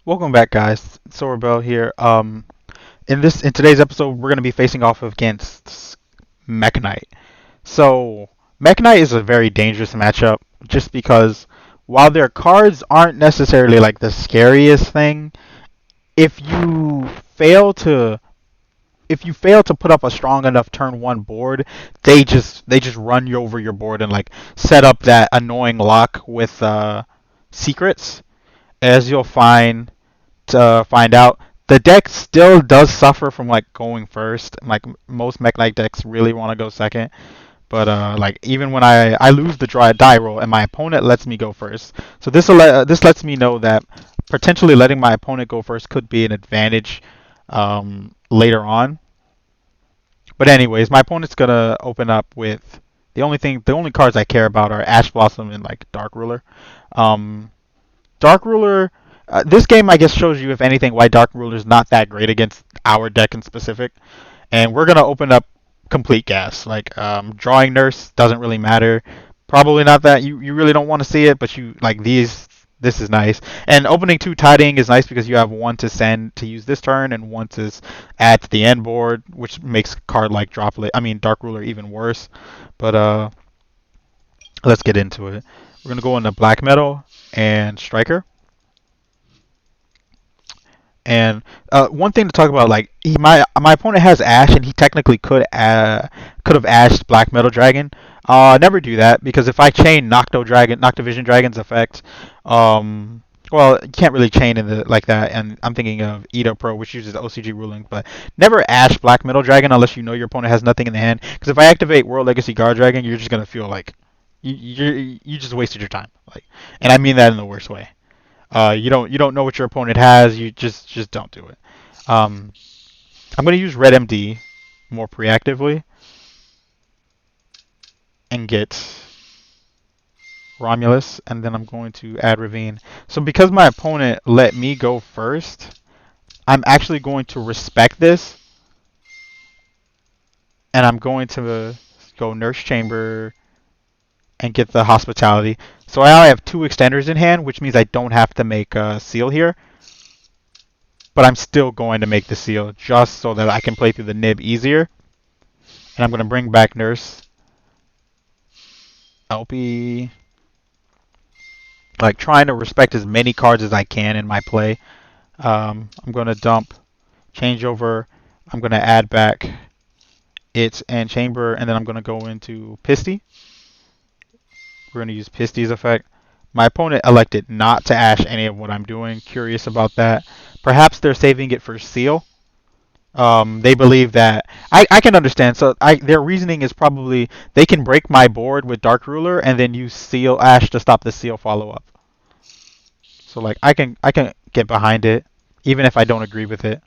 Welcome back, guys. Sorabel here. In today's episode, we're gonna be facing off against Mekk-Knight. So Mekk-Knight is a very dangerous matchup, just because while their cards aren't necessarily like the scariest thing, if you fail to if you fail to put up a strong enough turn one board, they just run you over your board and like set up that annoying lock with secrets, as you'll find out. The deck still does suffer from like going first. Like most Mekk-Knight decks really want to go second. But like even when I lose the draw die roll and my opponent lets me go first, so this lets me know that potentially letting my opponent go first could be an advantage later on. But anyways, my opponent's gonna open up with the only cards I care about are Ash Blossom and like Dark Ruler. Um, Dark Ruler. This game, I guess, shows you, if anything, why Dark Ruler is not that great against our deck in specific. And we're gonna open up complete gas. Like drawing Nurse doesn't really matter. Probably not that you really don't want to see it, but you like these. This is nice. And opening two tidying is nice because you have one to send to use this turn and one to add to the end board, which makes a card like Dark Ruler even worse. But let's get into it. We're gonna go into Black Metal and Striker. And one thing to talk about, like my opponent has Ash, and he technically could have Ashed Black Metal Dragon. Never do that because if I chain Noctovision Dragon's effect, well, you can't really chain in the like that. And I'm thinking of Edo Pro, which uses the OCG ruling, but never Ash Black Metal Dragon unless you know your opponent has nothing in the hand. Because if I activate World Legacy Guard Dragon, you're just gonna feel like you just wasted your time. Like, and I mean that in the worst way. You don't know what your opponent has. You just don't do it. Um, I'm gonna use Red MD more preactively and get Romulus, and then I'm going to add Ravine. So because my opponent let me go first, I'm actually going to respect this, and I'm going to go Nurse Chamber and get the Hospitality. So I only have two extenders in hand, which means I don't have to make a seal here. But I'm still going to make the seal just so that I can play through the nib easier. And I'm going to bring back Nurse. LP. Like trying to respect as many cards as I can in my play. I'm going to dump, change over. I'm going to add back it and Chamber, and then I'm going to go into Pisty. We're going to use Pisty's effect. My opponent elected not to ash any of what I'm doing. Curious about that. Perhaps they're saving it for seal. They believe that I can understand. So their reasoning is probably they can break my board with Dark Ruler and then use Seal Ash to stop the Seal follow up. So like I can get behind it, even if I don't agree with it.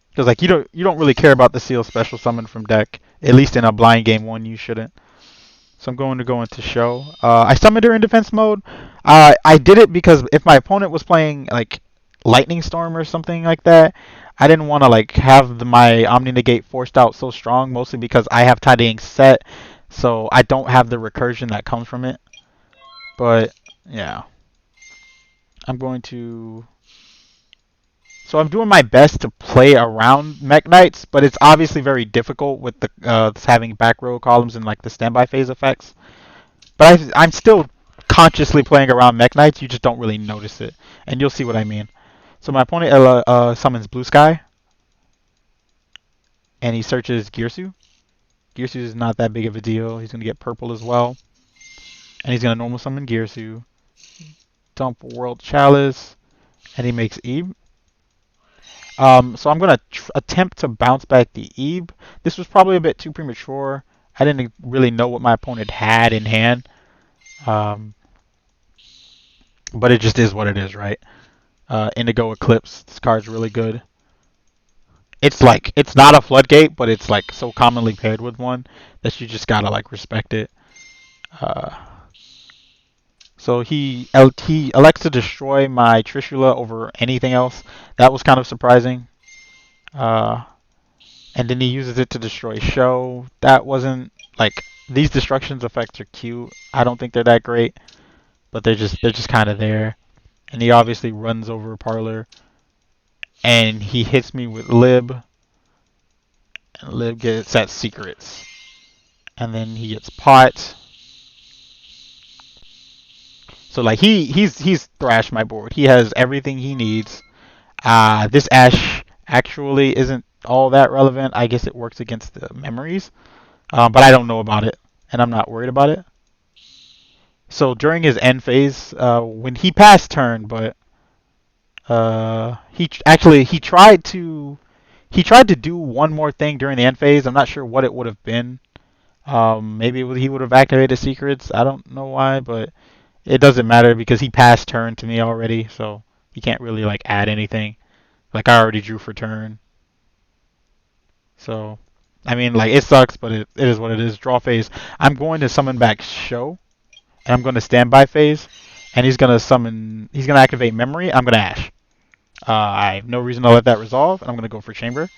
Because like you don't really care about the Seal special summon from deck. At least in a blind game one, you shouldn't. So I'm going to go into show. I summoned her in defense mode. I did it because if my opponent was playing like Lightning Storm or something like that, I didn't want to like have my Omni Negate forced out so strong, mostly because I have tidying set, so I don't have the recursion that comes from it. But yeah, I'm going to. So I'm doing my best to play around Mekk-Knights, but it's obviously very difficult with the having back row columns and like the standby phase effects. But I'm still consciously playing around Mekk-Knights. You just don't really notice it, and you'll see what I mean. So my opponent summons Blue Sky, and he searches Girsu. Girsu is not that big of a deal. He's going to get purple as well, and he's going to normal summon Girsu. Dump World Chalice, and he makes Eve. So I'm going to attempt to bounce back the Eve. This was probably a bit too premature. I didn't really know what my opponent had in hand. But it just is what it is, right? Indigo Eclipse. This card's really good. It's not a floodgate, but it's like so commonly paired with one that you just gotta like respect it. Uh, so he elects to destroy my Trishula over anything else. That was kind of surprising. Uh, and then he uses it to destroy Show. That wasn't like these destructions effects are cute. I don't think they're that great. but they're just kind of there. And he obviously runs over Parlor, and he hits me with Lib, and Lib gets at Secrets, and then he gets Pot. So like he's thrashed my board. He has everything he needs. This Ash actually isn't all that relevant. I guess it works against the memories, but I don't know about it, and I'm not worried about it. So during his end phase, when he passed turn, but he tried to do one more thing during the end phase. I'm not sure what it would have been. Maybe he would have activated secrets. I don't know why, but it doesn't matter because he passed turn to me already, so he can't really like add anything. Like I already drew for turn, so I mean like it sucks, but it is what it is. Draw phase. I'm going to summon back Show, and I'm going to standby phase, and he's gonna summon. He's gonna activate memory. I'm gonna Ash. I have no reason to let that resolve, and I'm gonna go for chamber.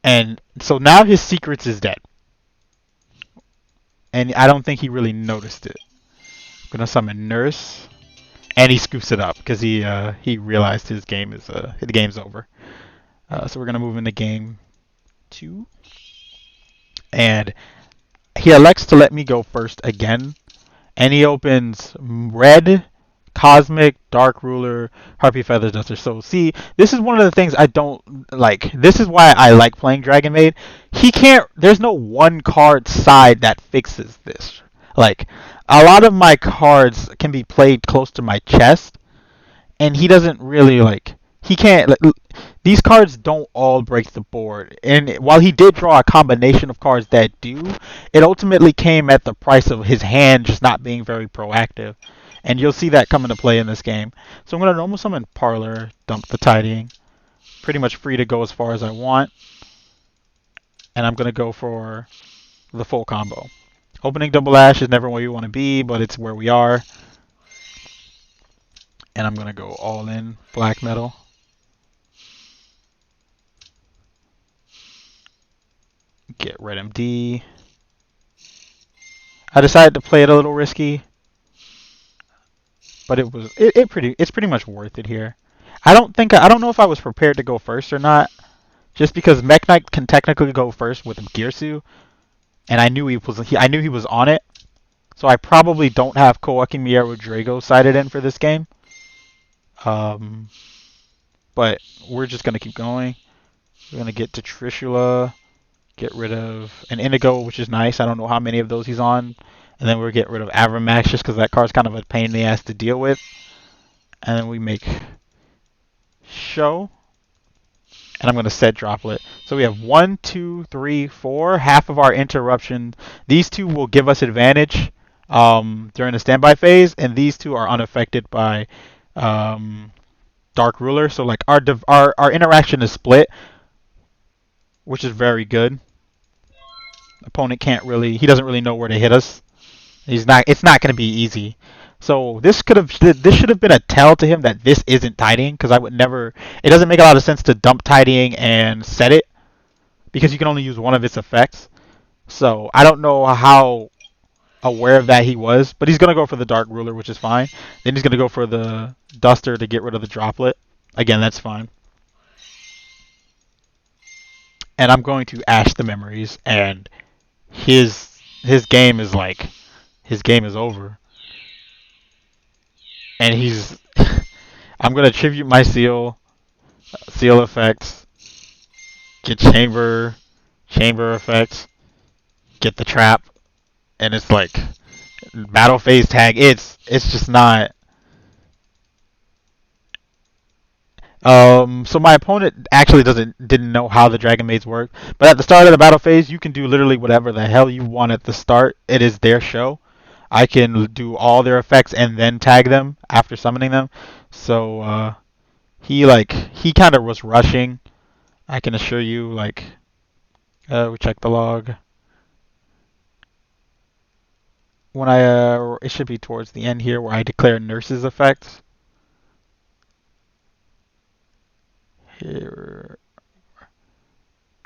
And so now his secrets is dead, and I don't think he really noticed it. I'm gonna summon Nurse, and he scoops it up because he realized the game's over. So we're gonna move into game 2, and he elects to let me go first again, and he opens red, cosmic, dark ruler, harpy feather duster. So see, this is one of the things I don't like. This is why I like playing Dragon Maid. He can't. There's no one card side that fixes this. Like a lot of my cards can be played close to my chest, and he doesn't really like. He can't. These cards don't all break the board, and while he did draw a combination of cards that do, it ultimately came at the price of his hand just not being very proactive, and you'll see that come into play in this game. So I'm gonna normal summon Parlor, dump the Tidying, pretty much free to go as far as I want, and I'm gonna go for the full combo. Opening double Ash is never where you want to be, but it's where we are, and I'm gonna go all in black metal. Get red MD. I decided to play it a little risky, but it's pretty much worth it here. I don't know if I was prepared to go first or not, just because Mekk-Knight can technically go first with Girsu, and I knew he was on it, so I probably don't have Kowaking Miero Drago sided in for this game. But we're just gonna keep going. We're gonna get to Trishula. Get rid of an Indigo, which is nice. I don't know how many of those he's on. And then we'll get rid of Avramax just because that card's kind of a pain in the ass to deal with. And then we make Show. And I'm going to set Droplet. So we have 1, 2, 3, 4. Half of our interruption. These two will give us advantage during the standby phase. And these two are unaffected by Dark Ruler. So like our interaction is split, which is very good. Opponent he doesn't really know where to hit us. It's not going to be easy. So this should have been a tell to him that this isn't tidying, because I would never. It doesn't make a lot of sense to dump tidying and set it, because you can only use one of its effects. So I don't know how aware of that he was, but he's gonna go for the Dark Ruler, which is fine. Then he's gonna go for the Duster to get rid of the Droplet. Again, that's fine. And I'm going to Ash the Memories, and his game is over, and he's I'm gonna tribute my seal effects, get chamber effects, get the trap, and it's like battle phase tag. It's just not. So my opponent actually didn't know how the Dragon Maids work, but at the start of the battle phase, you can do literally whatever the hell you want at the start. It is their show. I can do all their effects and then tag them after summoning them. So he kind of was rushing. I can assure you, we check the log. When it should be towards the end here where I declare Nurse's effects. Here,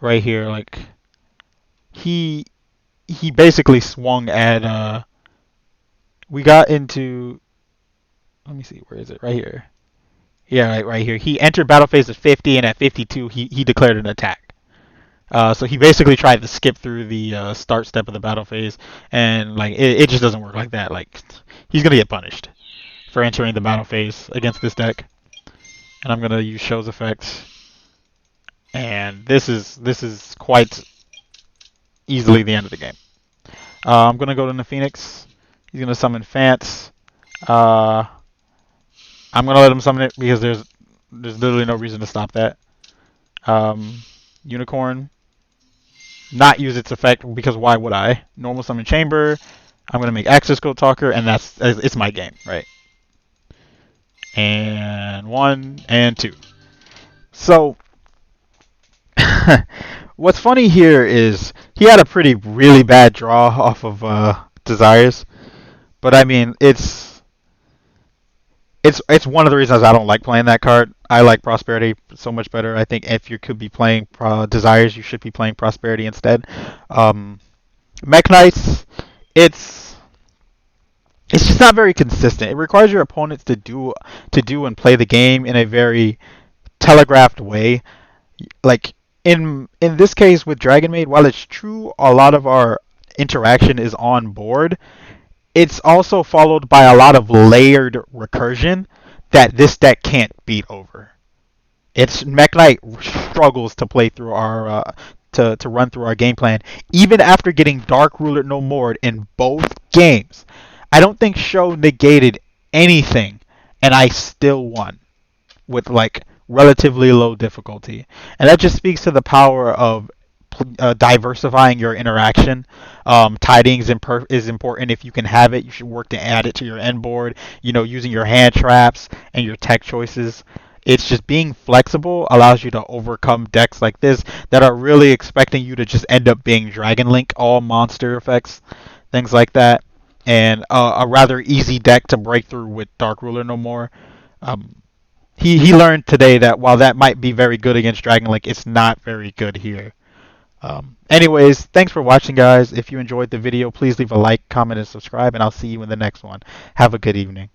right here, he basically swung at we got into. Let me see, where is it? Right here. Yeah, right here. He entered battle phase at 50, and at 52, he declared an attack. So he basically tried to skip through the start step of the battle phase, and like it just doesn't work like that. Like he's gonna get punished for entering the battle phase against this deck. And I'm gonna use Show's effect, and this is quite easily the end of the game. I'm gonna go to the Phoenix. He's gonna summon Fance. Uh, I'm gonna let him summon it because there's literally no reason to stop that. Um, Unicorn, not use its effect because why would I? Normal summon Chamber. I'm gonna make Access Code Talker, and it's my game, right? And 1 and 2. So what's funny here is he had a really bad draw off of Desires, but I mean it's one of the reasons I don't like playing that card. I like Prosperity so much better. I think if you could be playing Desires, you should be playing Prosperity instead. Um, Mekk-Knights, it's it's just not very consistent. It requires your opponents to do and play the game in a very telegraphed way. Like in this case with Dragon Maid, while it's true a lot of our interaction is on board, it's also followed by a lot of layered recursion that this deck can't beat over. It's Mekk-Knight struggles to play through our to run through our game plan, even after getting Dark Ruler no more in both games. I don't think Show negated anything, and I still won with like relatively low difficulty, and that just speaks to the power of diversifying your interaction. Tidying is important. If you can have it, you should work to add it to your end board. Using your hand traps and your tech choices. It's just being flexible allows you to overcome decks like this that are really expecting you to just end up being Dragon Link, all monster effects, things like that, and a rather easy deck to break through with Dark Ruler no more. Um, he learned today that while that might be very good against Dragon Link, it's not very good here. Anyways, thanks for watching, guys. If you enjoyed the video, please leave a like, comment, and subscribe, and I'll see you in the next one. Have a good evening.